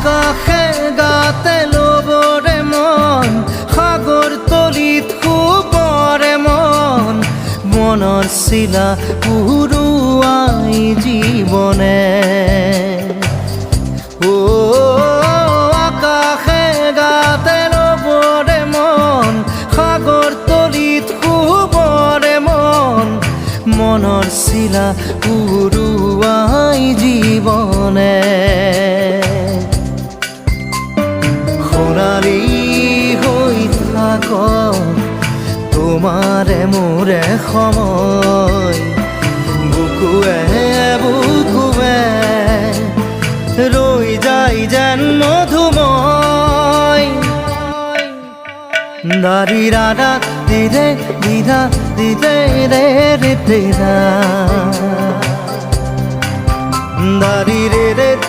আকাশে গাতে লবৰে মন সাগৰ তলিত শুবৰে মন মনৰ চিলা উৰুৱাই জীৱনে ও আকাশে গাতে লবৰে মন সাগৰ তলিত শুবৰে মন মনৰ চিলা উৰুৱাই জীৱনে সোণালী হৈ থাক তোমাৰে মোৰে সময় বুকুৱে বুকুৱে ৰৈ যায় যেন মধুময় দাৰি ৰাধা দিদে দিদা দিদে ৰে ৰে দিদা দাৰি ৰে ৰে